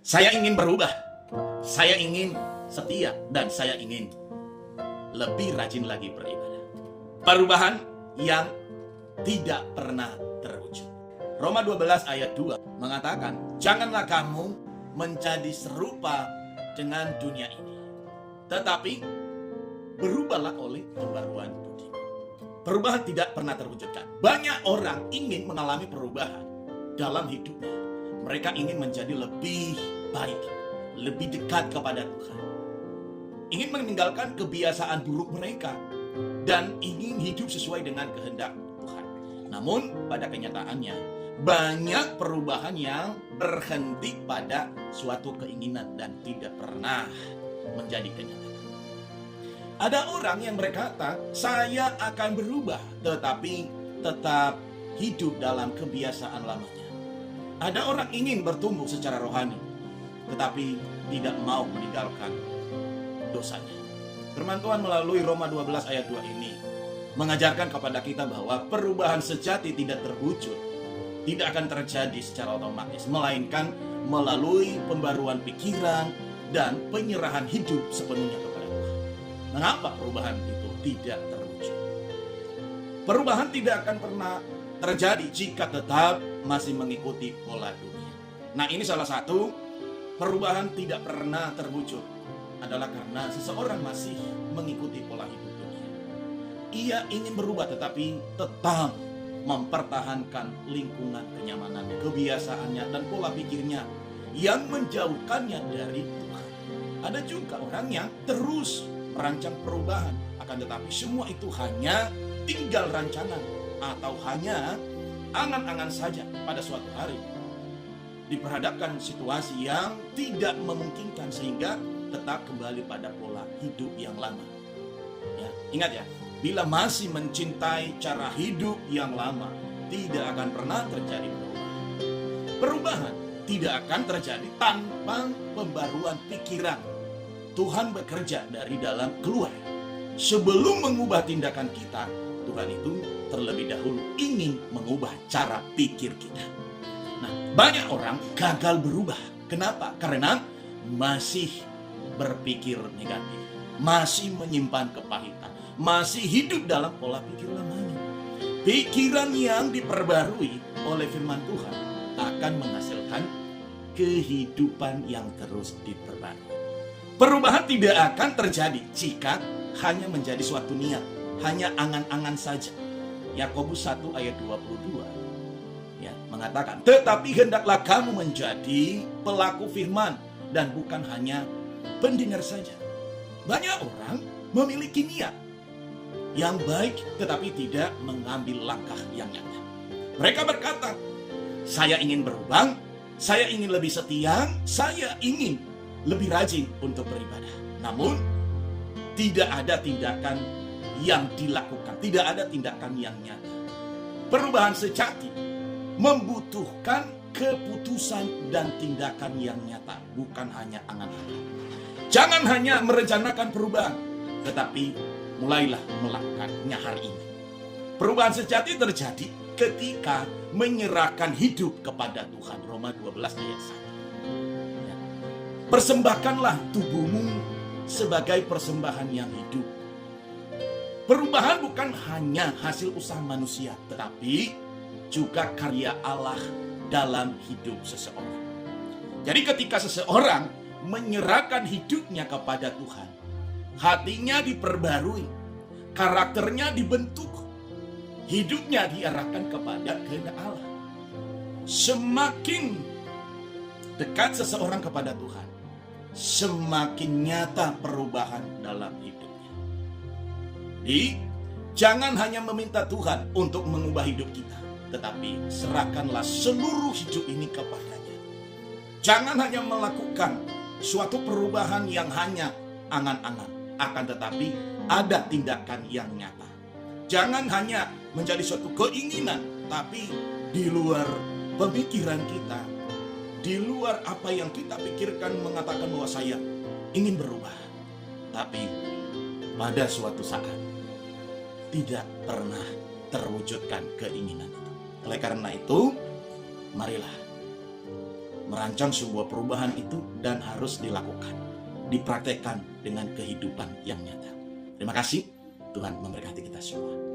Saya ingin berubah, saya ingin setia, dan saya ingin lebih rajin lagi beribadah. Perubahan yang tidak pernah terwujud. Roma 12 ayat 2 mengatakan, janganlah kamu menjadi serupa dengan dunia ini, tetapi berubahlah oleh pembaruan budi. Perubahan tidak pernah terwujudkan. Banyak orang ingin mengalami perubahan dalam hidupnya. Mereka ingin menjadi lebih baik, lebih dekat kepada Tuhan. Ingin meninggalkan kebiasaan buruk mereka dan ingin hidup sesuai dengan kehendak Tuhan. Namun pada kenyataannya banyak perubahan yang berhenti pada suatu keinginan dan tidak pernah menjadi kenyataan. Ada orang yang berkata, saya akan berubah, tetapi tetap hidup dalam kebiasaan lamanya. Ada orang ingin bertumbuh secara rohani, tetapi tidak mau meninggalkan dosanya. Firman Tuhan melalui Roma 12 ayat 2 ini mengajarkan kepada kita bahwa perubahan sejati tidak terwujud, tidak akan terjadi secara otomatis, melainkan melalui pembaruan pikiran dan penyerahan hidup sepenuhnya kepada Tuhan. Mengapa perubahan itu tidak terwujud? Perubahan tidak akan pernah terjadi jika tetap masih mengikuti pola dunia. Nah, ini salah satu perubahan tidak pernah terwujud adalah karena seseorang masih mengikuti pola hidup dunia. Ia ingin berubah tetapi tetap mempertahankan lingkungan kenyamanannya, kebiasaannya, dan pola pikirnya yang menjauhkannya dari Tuhan. Ada juga orang yang terus merancang perubahan, akan tetapi semua itu hanya tinggal rancangan atau hanya angan-angan saja. Pada suatu hari diperhadapkan situasi yang tidak memungkinkan sehingga tetap kembali pada pola hidup yang lama. Ya, ingat ya, bila masih mencintai cara hidup yang lama, tidak akan pernah terjadi perubahan. Perubahan tidak akan terjadi tanpa pembaruan pikiran. Tuhan bekerja dari dalam keluar. Sebelum mengubah tindakan kita, Tuhan itu terlebih dahulu ingin mengubah cara pikir kita. Nah, banyak orang gagal berubah. Kenapa? Karena masih berpikir negatif, masih menyimpan kepahitan, masih hidup dalam pola pikir lamanya. Pikiran yang diperbarui oleh firman Tuhan akan menghasilkan kehidupan yang terus diperbarui. Perubahan tidak akan terjadi jika hanya menjadi suatu niat, hanya angan-angan saja. Yakobus 1 ayat 22 ya, mengatakan, tetapi hendaklah kamu menjadi pelaku firman dan bukan hanya pendengar saja. Banyak orang memiliki niat yang baik tetapi tidak mengambil langkah yang nyata. Mereka berkata, saya ingin berubah, saya ingin lebih setia, saya ingin lebih rajin untuk beribadah. Namun tidak ada tindakan yang dilakukan, tidak ada tindakan yang nyata. Perubahan sejati membutuhkan keputusan dan tindakan yang nyata, bukan hanya angan-angan. Jangan hanya merencanakan perubahan, tetapi mulailah melakukannya hari ini. Perubahan sejati terjadi ketika menyerahkan hidup kepada Tuhan. Roma 12 ayat 1. Ya. Persembahkanlah tubuhmu sebagai persembahan yang hidup. Perubahan bukan hanya hasil usaha manusia, tetapi juga karya Allah dalam hidup seseorang. Jadi ketika seseorang menyerahkan hidupnya kepada Tuhan, hatinya diperbarui, karakternya dibentuk, hidupnya diarahkan kepada kehendak Allah. Semakin dekat seseorang kepada Tuhan, semakin nyata perubahan dalam hidupnya. Jadi, jangan hanya meminta Tuhan untuk mengubah hidup kita, tetapi serahkanlah seluruh hidup ini kepadanya. Jangan hanya melakukan suatu perubahan yang hanya angan-angan, akan tetapi ada tindakan yang nyata. Jangan hanya menjadi suatu keinginan, tapi di luar pemikiran kita, di luar apa yang kita pikirkan mengatakan bahwa saya ingin berubah. Tapi pada suatu saat tidak pernah terwujudkan keinginan itu. Oleh karena itu, marilah merancang sebuah perubahan itu dan harus dilakukan, dipraktekkan dengan kehidupan yang nyata. Terima kasih, Tuhan memberkati kita semua.